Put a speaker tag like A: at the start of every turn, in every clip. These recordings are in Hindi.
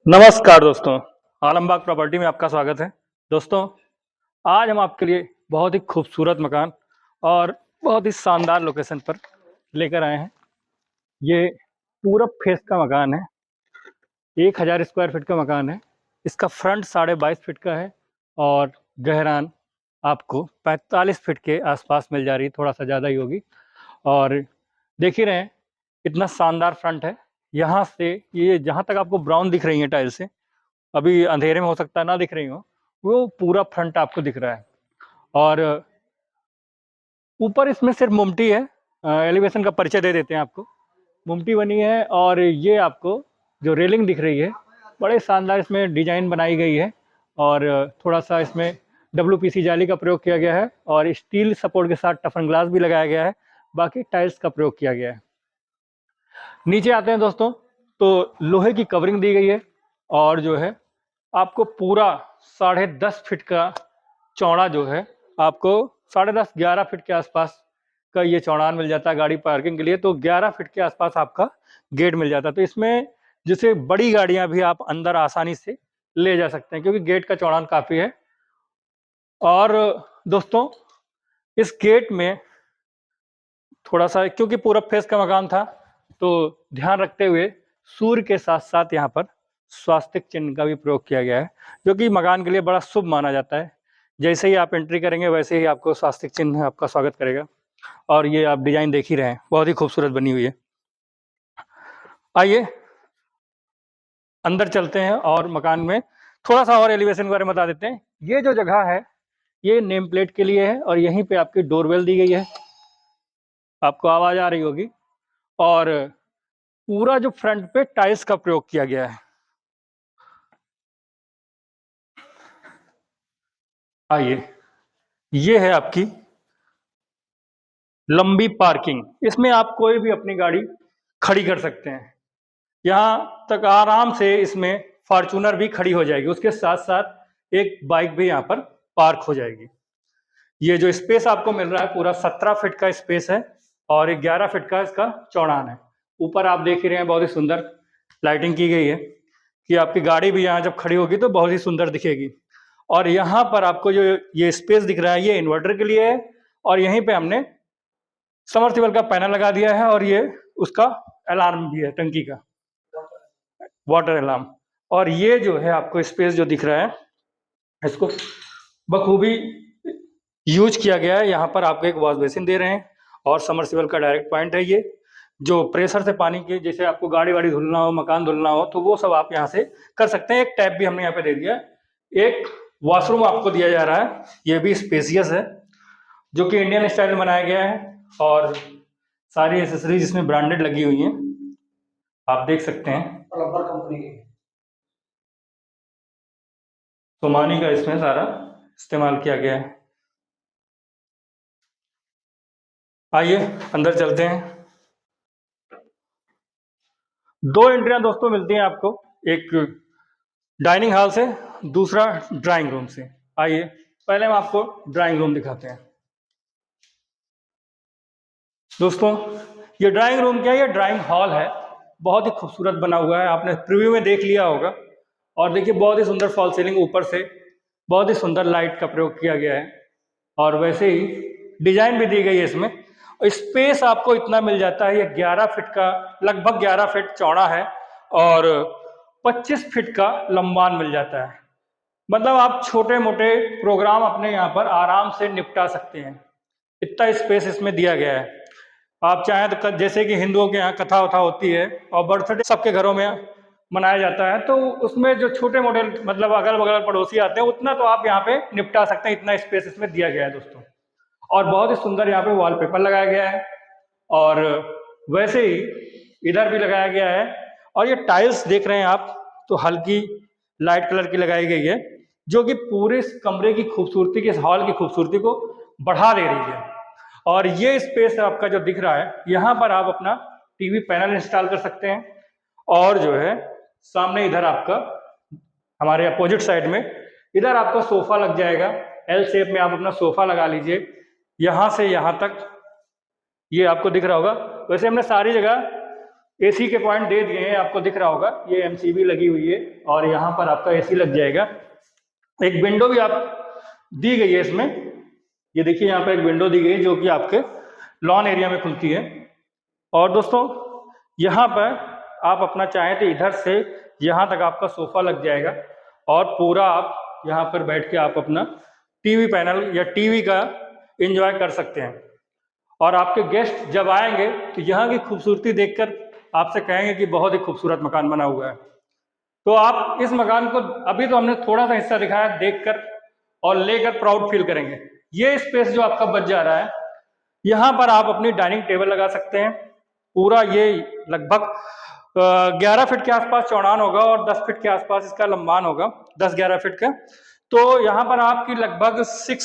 A: नमस्कार दोस्तों, आलमबाग प्रॉपर्टी में आपका स्वागत है। दोस्तों, आज हम आपके लिए बहुत ही खूबसूरत मकान और बहुत ही शानदार लोकेशन पर लेकर आए हैं। ये पूरब फेस का मकान है, 1000 स्क्वायर फीट का मकान है। इसका फ्रंट 22.5 फीट का है और गहरान आपको 45 फीट के आसपास मिल जा रही है, थोड़ा सा ज़्यादा ही होगी। और देख ही रहे हैं इतना शानदार फ्रंट है। यहाँ से ये जहाँ तक आपको ब्राउन दिख रही है टाइल से, अभी अंधेरे में हो सकता है ना दिख रही हो, वो पूरा फ्रंट आपको दिख रहा है। और ऊपर इसमें सिर्फ मुमटी है। एलिवेशन का परिचय दे देते हैं आपको। मुमटी बनी है और ये आपको जो रेलिंग दिख रही है, बड़े शानदार इसमें डिजाइन बनाई गई है। और थोड़ा सा इसमें WPC जाली का प्रयोग किया गया है और स्टील सपोर्ट के साथ टफन ग्लास भी लगाया गया है। बाकी टाइल्स का प्रयोग किया गया है। नीचे आते हैं दोस्तों, तो लोहे की कवरिंग दी गई है और जो है आपको पूरा 10.5 फीट का चौड़ा जो है, आपको 10.5 11 फीट के आसपास का ये चौड़ान मिल जाता है गाड़ी पार्किंग के लिए। तो 11 फीट के आसपास आपका गेट मिल जाता है। तो इसमें जैसे बड़ी गाड़ियां भी आप अंदर आसानी से ले जा सकते हैं, क्योंकि गेट का चौड़ान काफ़ी है। और दोस्तों, इस गेट में थोड़ा सा, क्योंकि पूरब फेस का मकान था, तो ध्यान रखते हुए सूर्य के साथ साथ यहाँ पर स्वास्तिक चिन्ह का भी प्रयोग किया गया है, जो कि मकान के लिए बड़ा शुभ माना जाता है। जैसे ही आप एंट्री करेंगे वैसे ही आपको स्वास्तिक चिन्ह आपका स्वागत करेगा। और ये आप डिजाइन देख ही रहे हैं, बहुत ही खूबसूरत बनी हुई है। आइए अंदर चलते हैं और मकान में थोड़ा सा और एलिवेशन के बारे में बता देते हैं। ये जो जगह है, ये नेम प्लेट के लिए है और यहीं पे आपकी डोरवेल दी गई है, आपको आवाज आ रही होगी। और पूरा जो फ्रंट पे टाइल्स का प्रयोग किया गया है। आइए, ये है आपकी लंबी पार्किंग। इसमें आप कोई भी अपनी गाड़ी खड़ी कर सकते हैं। यहाँ तक आराम से इसमें फॉर्च्यूनर भी खड़ी हो जाएगी, उसके साथ साथ एक बाइक भी यहाँ पर पार्क हो जाएगी। ये जो स्पेस आपको मिल रहा है, पूरा 17 फीट का स्पेस है और 11 फीट का इसका चौड़ान है। ऊपर आप देख ही रहे हैं, बहुत ही सुंदर लाइटिंग की गई है कि आपकी गाड़ी भी यहाँ जब खड़ी होगी तो बहुत ही सुंदर दिखेगी। और यहाँ पर आपको जो ये स्पेस दिख रहा है, ये इन्वर्टर के लिए है और यहीं पे हमने समरसेबल का पैनल लगा दिया है और ये उसका अलार्म भी है, टंकी का वाटर अलार्म। और ये जो है आपको स्पेस जो दिख रहा है, इसको बखूबी यूज किया गया है। यहाँ पर आपको एक वॉश बेसिन दे रहे हैं और समरसेबल का डायरेक्ट पॉइंट है। ये जो प्रेशर से पानी के, जैसे आपको गाड़ी वाड़ी धुलना हो, मकान धुलना हो, तो वो सब आप यहाँ से कर सकते हैं। एक टैप भी हमने यहाँ पे दे दिया है। एक वॉशरूम आपको दिया जा रहा है, ये भी स्पेसियस है, जो कि इंडियन स्टाइल में बनाया गया है और सारी एसेसरीज इसमें ब्रांडेड लगी हुई हैं, आप देख सकते हैं। रबर कंपनी की सोमानी का इसमें सारा इस्तेमाल किया गया है। आइए अंदर चलते हैं। दो एंट्रियां दोस्तों मिलती हैं आपको, एक डाइनिंग हॉल से, दूसरा ड्राइंग रूम से। आइए पहले हम आपको ड्राइंग रूम दिखाते हैं। दोस्तों, ये ड्राइंग रूम क्या है, ये ड्राइंग हॉल है। बहुत ही खूबसूरत बना हुआ है, आपने प्रीव्यू में देख लिया होगा। और देखिए, बहुत ही सुंदर फॉल सीलिंग, ऊपर से बहुत ही सुंदर लाइट का प्रयोग किया गया है और वैसे ही डिजाइन भी दी गई है इसमें। स्पेस आपको इतना मिल जाता है, ये 11 फीट का, लगभग 11 फीट चौड़ा है और 25 फीट का लंबान मिल जाता है। मतलब आप छोटे मोटे प्रोग्राम अपने यहाँ पर आराम से निपटा सकते हैं, इतना स्पेस इसमें दिया गया है। आप चाहें तो, जैसे कि हिंदुओं के यहाँ कथा वथा होती है और बर्थडे सबके घरों में मनाया जाता है, तो उसमें जो छोटे मोटे मतलब अगल बगल पड़ोसी आते हैं, उतना तो आप यहाँ पे निपटा सकते हैं, इतना स्पेस इसमें दिया गया है दोस्तों। और बहुत ही सुंदर यहाँ पे वॉलपेपर लगाया गया है और वैसे ही इधर भी लगाया गया है। और ये टाइल्स देख रहे हैं आप, तो हल्की लाइट कलर की लगाई गई है, जो कि पूरे इस कमरे की खूबसूरती, इस हॉल की खूबसूरती को बढ़ा दे रही है। और ये स्पेस आपका जो दिख रहा है, यहाँ पर आप अपना टीवी पैनल इंस्टॉल कर सकते हैं। और जो है सामने इधर आपका, हमारे अपोजिट साइड में इधर आपका सोफा लग जाएगा। एल शेप में आप अपना सोफा लगा लीजिए, यहाँ से यहाँ तक ये आपको दिख रहा होगा। वैसे हमने सारी जगह एसी के पॉइंट दे दिए हैं, आपको दिख रहा होगा, ये एमसीबी लगी हुई है और यहाँ पर आपका एसी लग जाएगा। एक विंडो भी आप दी गई है इसमें, ये देखिए यहाँ पर एक विंडो दी गई है जो कि आपके लॉन एरिया में खुलती है। और दोस्तों यहाँ पर आप अपना चाहें तो इधर से यहाँ तक आपका सोफा लग जाएगा और पूरा आप यहाँ पर बैठ के आप अपना टीवी पैनल या टीवी का एंजॉय कर सकते हैं। और आपके गेस्ट जब आएंगे तो यहाँ की खूबसूरती देखकर आपसे कहेंगे कि बहुत ही खूबसूरत मकान बना हुआ है। तो आप इस मकान को, अभी तो हमने थोड़ा सा हिस्सा दिखाया, देखकर और लेकर प्राउड फील करेंगे। ये स्पेस जो आपका बच जा रहा है, यहाँ पर आप अपनी डाइनिंग टेबल लगा सकते हैं। पूरा ये लगभग 11 फीट के आसपास चौड़ान होगा और 10 फीट के आसपास इसका लंबान होगा, 10-11 फीट का। तो यहाँ पर आपकी लगभग 6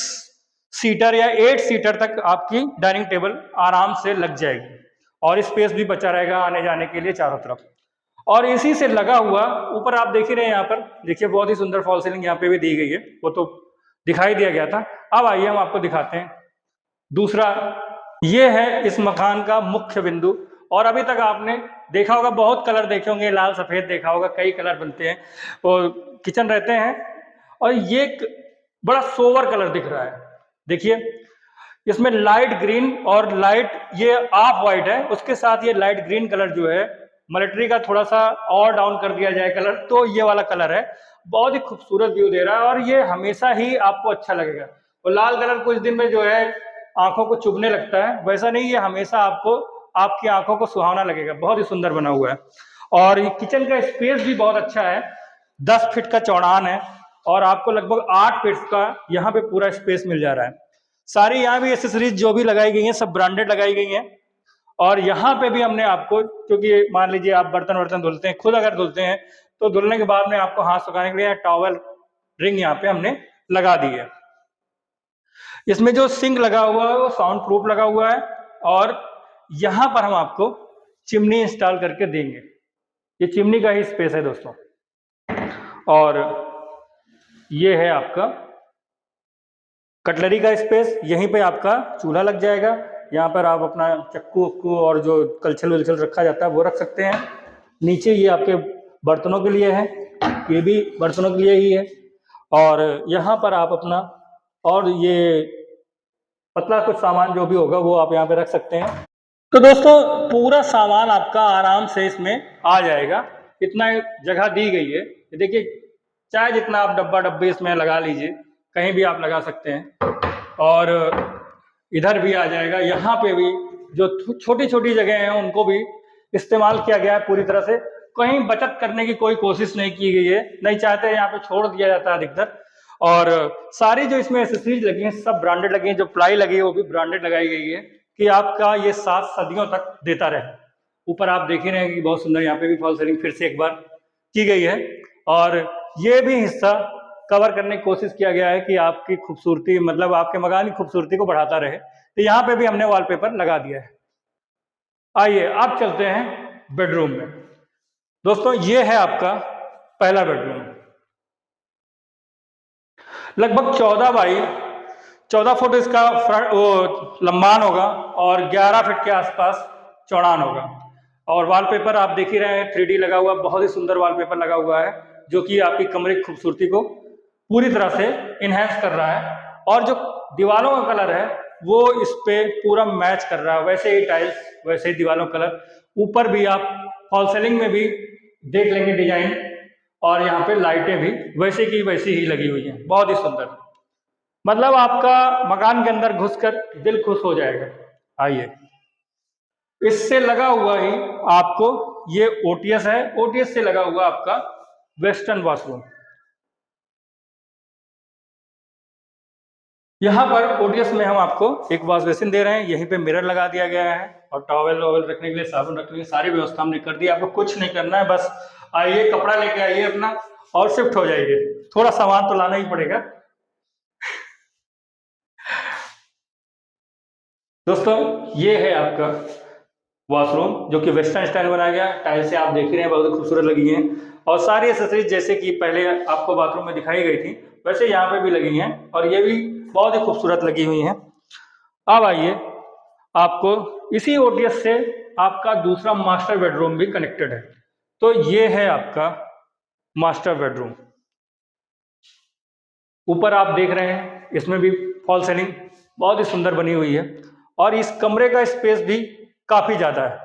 A: सीटर या 8 सीटर तक आपकी डाइनिंग टेबल आराम से लग जाएगी और स्पेस भी बचा रहेगा आने जाने के लिए चारों तरफ। और इसी से लगा हुआ ऊपर आप देख ही रहे हैं, यहाँ पर देखिए बहुत ही सुंदर फॉल सीलिंग यहाँ पे भी दी गई है, वो तो दिखाई दिया गया था। अब आइए हम आपको दिखाते हैं दूसरा। ये है इस मकान का मुख्य बिंदु। और अभी तक आपने देखा होगा, बहुत कलर देखे होंगे, लाल सफेद देखा होगा, कई कलर बनते हैं और किचन रहते हैं। और ये एक बड़ा सोवर कलर दिख रहा है, देखिए इसमें लाइट ग्रीन और लाइट ये ऑफ वाइट है, उसके साथ ये लाइट ग्रीन कलर जो है मिलिट्री का थोड़ा सा और डाउन कर दिया जाए कलर, तो ये वाला कलर है, बहुत ही खूबसूरत व्यू दे रहा है और ये हमेशा ही आपको अच्छा लगेगा। और लाल कलर कुछ दिन में जो है आंखों को चुभने लगता है, वैसा नहीं, ये हमेशा आपको आपकी आंखों को सुहावना लगेगा, बहुत ही सुंदर बना हुआ है। और ये किचन का स्पेस भी बहुत अच्छा है, 10 फीट का चौड़ान है और आपको लगभग 8 फीट का यहाँ पे पूरा स्पेस मिल जा रहा है। सारी यहाँ भी एसेसरीज जो भी लगाई गई हैं सब ब्रांडेड लगाई गई हैं। और यहाँ पे भी हमने आपको, क्योंकि मान लीजिए आप बर्तन वर्तन धुलते हैं, खुद अगर धुलते हैं तो धुलने के बाद में आपको हाथ सुखाने के लिए टॉवल रिंग यहाँ पे हमने लगा दी है। इसमें जो सिंक लगा हुआ है वो साउंड प्रूफ लगा हुआ है और यहाँ पर हम आपको चिमनी इंस्टॉल करके देंगे, ये चिमनी का ही स्पेस है दोस्तों। और ये है आपका कटलरी का स्पेस, यहीं पे आपका चूल्हा लग जाएगा, यहाँ पर आप अपना चक्कू वक्कू और जो कलछल वलछल रखा जाता है वो रख सकते हैं। नीचे ये आपके बर्तनों के लिए है, ये भी बर्तनों के लिए ही है। और यहाँ पर आप अपना और ये पतला कुछ सामान जो भी होगा वो आप यहाँ पे रख सकते हैं। तो दोस्तों पूरा सामान आपका आराम से इसमें आ जाएगा, इतना जगह दी गई है। देखिए चाहे जितना आप डब्बा डब्बे इसमें लगा लीजिए, कहीं भी आप लगा सकते हैं। और इधर भी आ जाएगा, यहाँ पे भी जो छोटी छोटी जगह हैं उनको भी इस्तेमाल किया गया है पूरी तरह से, कहीं बचत करने की कोई कोशिश नहीं की गई है, नहीं चाहते यहाँ पे छोड़ दिया जाता है अधिकतर। और सारी जो इसमें एसेसरीज लगी हैं सब ब्रांडेड लगी हैं, जो प्लाई लगी है वो भी ब्रांडेड लगाई गई है कि आपका ये 7 सदियों तक देता रहे। ऊपर आप देख ही रहे हैं कि बहुत सुंदर यहाँ पे भी फॉल सीलिंग फिर से एक बार की गई है। और ये भी हिस्सा कवर करने की कोशिश किया गया है कि आपकी खूबसूरती, मतलब आपके मकान की खूबसूरती को बढ़ाता रहे, तो यहाँ पे भी हमने वॉलपेपर लगा दिया है। आइए अब चलते हैं बेडरूम में। दोस्तों ये है आपका पहला बेडरूम, लगभग 14 बाई 14 फुट इसका लंबान होगा और 11 फीट के आसपास चौड़ान होगा। और वॉलपेपर आप देख ही रहे हैं 3D लगा हुआ, बहुत ही सुंदर वॉलपेपर लगा हुआ है जो कि आपकी कमरे की खूबसूरती को पूरी तरह से इनहेंस कर रहा है। और जो दीवारों का कलर है वो इस पे पूरा मैच कर रहा है, वैसे ही टाइल्स वैसे ही दीवारों का कलर। ऊपर भी आप फॉल सीलिंग में भी देख लेंगे डिजाइन, और यहाँ पे लाइटें भी वैसे की वैसी ही लगी हुई हैं, बहुत ही सुंदर। मतलब आपका मकान के अंदर घुसकर दिल खुश हो जाएगा। आइए, इससे लगा हुआ ही आपको ये ओटीएस है, ओटीएस से लगा हुआ आपका वेस्टर्न वॉशरूम। यहाँ पर ओटीएस में हम आपको एक वॉश बेसिन दे रहे हैं, यहीं पे मिरर लगा दिया गया है और टॉवल वॉवल रखने के लिए, साबुन रखने के लिए सारी व्यवस्था हमने कर दी। आपको कुछ नहीं करना है, बस आइए कपड़ा लेके आइए अपना और शिफ्ट हो जाइए। थोड़ा सामान तो लाना ही पड़ेगा। दोस्तों ये है आपका वॉशरूम जो कि वेस्टर्न स्टाइल बनाया गया, टाइल्स से आप देख रहे हैं बहुत खूबसूरत लगी हैं। और सारी एक्सेसरीज जैसे कि पहले आपको बाथरूम में दिखाई गई थी वैसे यहाँ पे भी लगी हैं और ये भी बहुत ही खूबसूरत लगी हुई हैं। अब आइए आपको इसी ओटीएस से आपका दूसरा मास्टर बेडरूम भी कनेक्टेड है। तो ये है आपका मास्टर बेडरूम। ऊपर आप देख रहे हैं इसमें भी फॉल सीलिंग बहुत ही सुंदर बनी हुई है और इस कमरे का स्पेस भी काफी ज्यादा है।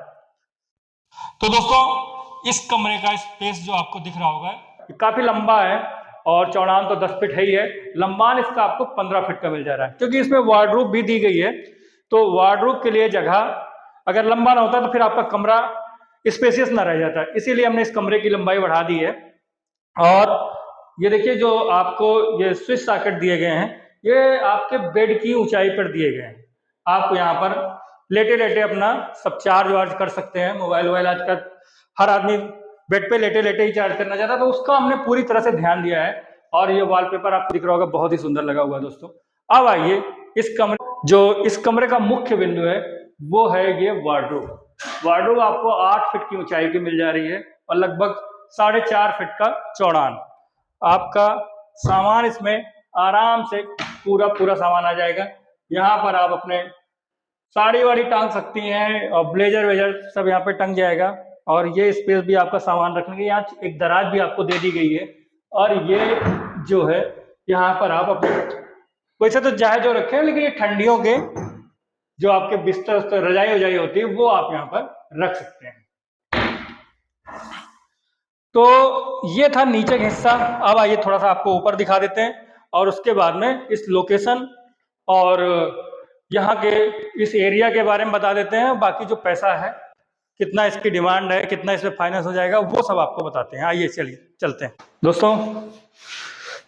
A: तो दोस्तों इस कमरे का स्पेस जो आपको दिख रहा होगा काफी लंबा है और चौड़ान तो 10 फीट है ही है, लंबान इसका आपको 15 फीट का मिल जा रहा है। क्योंकि इसमें वार्डरोब भी दी गई है, तो वार्डरोब के लिए जगह अगर लंबा ना होता तो फिर आपका कमरा स्पेसियस ना रह जाता, इसीलिए हमने इस कमरे की लंबाई बढ़ा दी है। और ये देखिए जो आपको ये स्विच सॉकेट दिए गए हैं, ये आपके बेड की ऊंचाई पर दिए गए हैं। आप यहाँ पर लेटे लेटे अपना सब चार्ज वार्ज कर सकते हैं। मोबाइल वोबाइल आजकल हर आदमी बेड पे लेटे लेटे ही चार्ज करना चाहता है, तो उसका हमने पूरी तरह से ध्यान दिया है। और ये वॉलपेपर आपको दिख रहा होगा, बहुत ही सुंदर लगा हुआ है दोस्तों। अब आइए इस कमरे का मुख्य बिंदु है वो है ये वार्डरोब। वार्डरोब आपको 8 फीट की ऊंचाई की मिल जा रही है और लगभग 4.5 फीट का चौड़ान। आपका सामान इसमें आराम से पूरा पूरा सामान आ जाएगा। यहाँ पर आप अपने साड़ी वाड़ी टांग सकती हैं और ब्लेजर वेजर सब यहाँ पे टंग जाएगा। और ये स्पेस भी आपका सामान रखने के, यहाँ एक दराज भी आपको दे दी गई है। और ये जो है यहाँ पर आप अपने वैसे तो चाहे जो रखें, लेकिन ये ठंडियों के जो आपके बिस्तर रजाई वजाई होती है वो आप यहाँ पर रख सकते हैं। तो ये था नीचे का हिस्सा। अब आइए थोड़ा सा आपको ऊपर दिखा देते हैं और उसके बाद में इस लोकेशन और यहाँ के इस एरिया के बारे में बता देते हैं। बाकी जो पैसा है, कितना इसकी डिमांड है, कितना इसमें फाइनेंस हो जाएगा, वो सब आपको बताते हैं। आइए चलिए चलते हैं दोस्तों।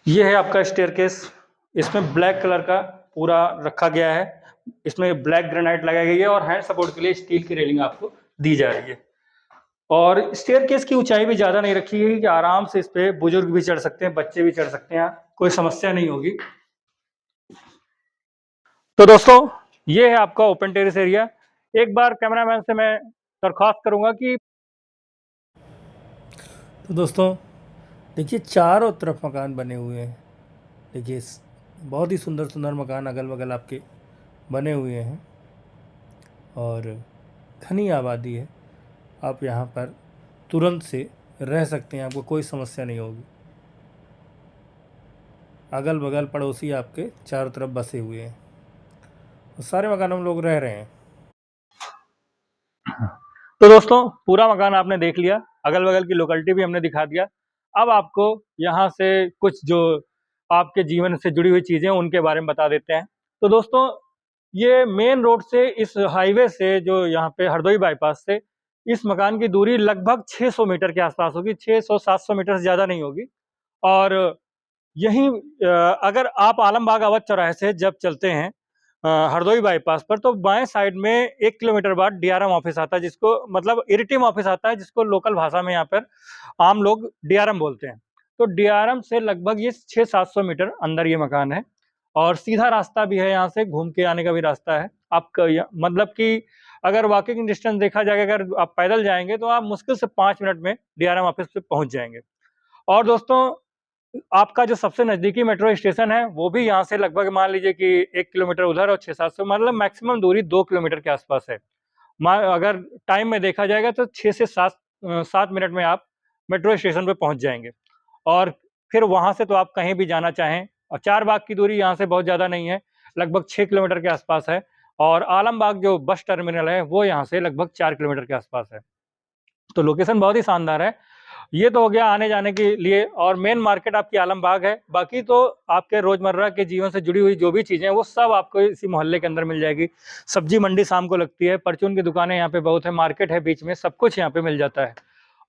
A: ये है आपका स्टेयरकेस, इसमें ब्लैक कलर का पूरा रखा गया है। इसमें ब्लैक ग्रेनाइट लगाई गई है और हैंड सपोर्ट के लिए स्टील की रेलिंग आपको दी जा रही है। और स्टेयरकेस की ऊंचाई भी ज्यादा नहीं रखी गई कि आराम से इस पे बुजुर्ग भी चढ़ सकते हैं, बच्चे भी चढ़ सकते हैं, कोई समस्या नहीं होगी। तो दोस्तों ये है आपका ओपन टेरेस एरिया। एक बार कैमरामैन से मैं दरख्वास्त करूंगा कि
B: तो दोस्तों देखिए चारों तरफ मकान बने हुए हैं। देखिए बहुत ही सुंदर सुंदर मकान अगल बगल आपके बने हुए हैं और घनी आबादी है। आप यहाँ पर तुरंत से रह सकते हैं, आपको कोई समस्या नहीं होगी। अगल बगल पड़ोसी आपके चारों तरफ बसे हुए हैं, सारे मकानों में लोग रह रहे हैं।
A: तो दोस्तों पूरा मकान आपने देख लिया, अगल बगल की लोकेलिटी भी हमने दिखा दिया। अब आपको यहाँ से कुछ जो आपके जीवन से जुड़ी हुई चीज़ें उनके बारे में बता देते हैं। तो दोस्तों ये मेन रोड से, इस हाईवे से जो यहाँ पे हरदोई बाईपास से इस मकान की दूरी लगभग 600 मीटर के आसपास होगी। 600-700 मीटर से ज़्यादा नहीं होगी। और यहीं अगर आप आलमबाग अवध चौराहे से जब चलते हैं हरदोई बाईपास पर, तो बाएं साइड में 1 किलोमीटर बाद डीआरएम ऑफिस आता है, जिसको मतलब इरिटिम ऑफिस आता है, जिसको लोकल भाषा में यहाँ पर आम लोग डीआरएम बोलते हैं। तो डीआरएम से लगभग ये 600-700 मीटर अंदर ये मकान है और सीधा रास्ता भी है, यहाँ से घूम के आने का भी रास्ता है। आपका मतलब कि अगर वॉकिंग डिस्टेंस देखा जाएगा, अगर आप पैदल जाएंगे तो आप मुश्किल से 5 मिनट में डीआरएम ऑफिस पे पहुंच जाएंगे। और दोस्तों आपका जो सबसे नजदीकी मेट्रो स्टेशन है वो भी यहाँ से लगभग मान लीजिए कि 1 किलोमीटर उधर और 600-700 मतलब मैक्सिमम दूरी 2 किलोमीटर के आसपास है। अगर टाइम में देखा जाएगा तो 6 से 7 मिनट में आप मेट्रो स्टेशन पे पहुंच जाएंगे। और फिर वहां से तो आप कहीं भी जाना चाहें। और चार बाग की दूरी यहाँ से बहुत ज़्यादा नहीं है, लगभग 6 किलोमीटर के आसपास है। और आलमबाग जो बस टर्मिनल है वो यहाँ से लगभग 4 किलोमीटर के आसपास है। तो लोकेशन बहुत ही शानदार है। ये तो हो गया आने जाने के लिए, और मेन मार्केट आपकी आलमबाग है। बाकी तो आपके रोजमर्रा के जीवन से जुड़ी हुई जो भी चीजें हैं वो सब आपको इसी मोहल्ले के अंदर मिल जाएगी। सब्जी मंडी शाम को लगती है, परचून की दुकानें यहाँ पे बहुत है, मार्केट है बीच में, सब कुछ यहाँ पे मिल जाता है।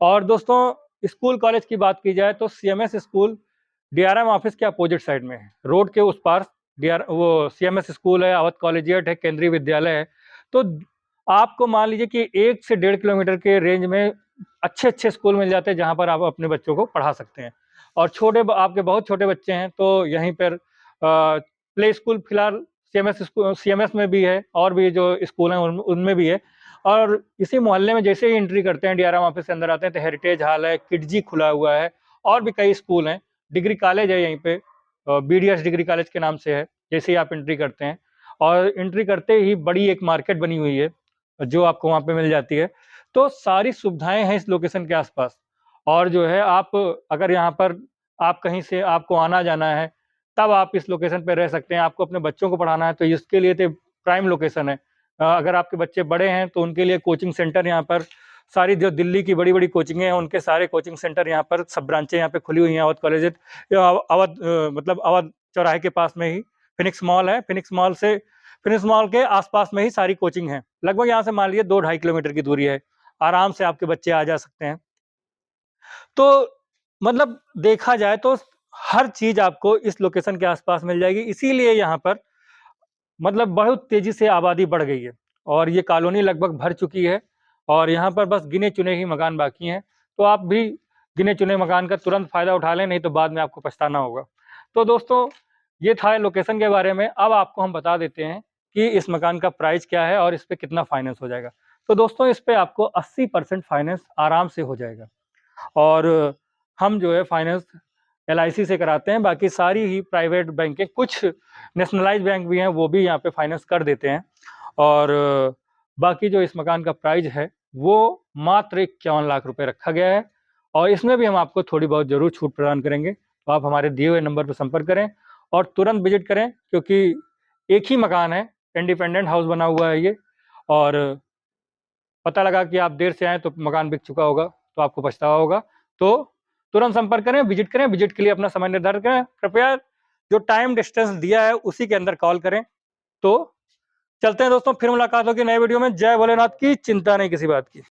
A: और दोस्तों स्कूल कॉलेज की बात की जाए तो सीएमएस स्कूल डीआरएम ऑफिस के अपोजिट साइड में है, रोड के उस पार वो सीएमएस स्कूल है, अवध कॉलेजिएट है, केंद्रीय विद्यालय है। तो आपको मान लीजिए कि 1 से 1.5 किलोमीटर के रेंज में अच्छे अच्छे स्कूल मिल जाते हैं जहाँ पर आप अपने बच्चों को पढ़ा सकते हैं। और आपके बहुत छोटे बच्चे हैं तो यहीं पर प्ले स्कूल फिलहाल सीएमएस में भी है, और भी जो स्कूल हैं उनमें भी है। और इसी मोहल्ले में जैसे ही एंट्री करते हैं डीआरएम ऑफिस के अंदर आते हैं तो हेरिटेज हॉल है, किडजी खुला हुआ है, और भी कई स्कूल हैं। डिग्री कॉलेज है यहीं पे, बीडीएस डिग्री कॉलेज के नाम से है, जैसे ही आप एंट्री करते हैं। और एंट्री करते ही बड़ी एक मार्केट बनी हुई है जो आपको वहाँ पे मिल जाती है। तो सारी सुविधाएं हैं इस लोकेशन के आसपास। और जो है आप अगर यहाँ पर आप कहीं से आपको आना जाना है तब आप इस लोकेशन पे रह सकते हैं। आपको अपने बच्चों को पढ़ाना है तो इसके लिए तो प्राइम लोकेशन है। अगर आपके बच्चे बड़े हैं तो उनके लिए कोचिंग सेंटर यहाँ पर सारी जो दिल्ली की बड़ी-बड़ी कोचिंगें हैं उनके सारे कोचिंग सेंटर यहाँ पर सब ब्रांचें यहाँ पे खुली हुई हैं। अवध कॉलेज अवध मतलब अवध चौराहे के पास में ही फिनिक्स मॉल है। फिनिक्स मॉल के आसपास में ही सारी कोचिंग है। लगभग यहाँ से मान लीजिए 2-2.5 किलोमीटर की दूरी है। आराम से आपके बच्चे आ जा सकते हैं। तो मतलब देखा जाए तो हर चीज़ आपको इस लोकेशन के आसपास मिल जाएगी। इसीलिए यहाँ पर मतलब बहुत तेज़ी से आबादी बढ़ गई है और ये कॉलोनी लगभग भर चुकी है और यहाँ पर बस गिने-चुने ही मकान बाकी हैं। तो आप भी गिने-चुने मकान का तुरंत फ़ायदा उठा लें, नहीं तो बाद में आपको पछताना होगा। तो दोस्तों, ये था लोकेशन के बारे में। अब आपको हम बता देते हैं कि इस मकान का प्राइस क्या है और इस पे कितना फाइनेंस हो जाएगा। तो दोस्तों, इस पे आपको 80% फाइनेंस आराम से हो जाएगा और हम जो है फाइनेंस एलआईसी से कराते हैं। बाकी सारी ही प्राइवेट बैंकें, कुछ नेशनलाइज़ बैंक भी हैं, वो भी यहाँ पे फाइनेंस कर देते हैं। और बाकी जो इस मकान का प्राइस है, वो मात्र 51 लाख रुपए रखा गया है और इसमें भी हम आपको थोड़ी बहुत ज़रूर छूट प्रदान करेंगे। तो आप हमारे दिए हुए नंबर पर संपर्क करें और तुरंत विज़िट करें, क्योंकि एक ही मकान है, इंडिपेंडेंट हाउस बना हुआ है ये। और पता लगा कि आप देर से आए तो मकान बिक चुका होगा, तो आपको पछतावा होगा। तो तुरंत संपर्क करें, विज़िट करें। विज़िट के लिए अपना समय निर्धारित करें। कृपया जो टाइम डिस्टेंस दिया है, उसी के अंदर कॉल करें। तो चलते हैं दोस्तों, फिर मुलाकात होगी नए वीडियो में। जय भोलेनाथ की, चिंता नहीं किसी बात की।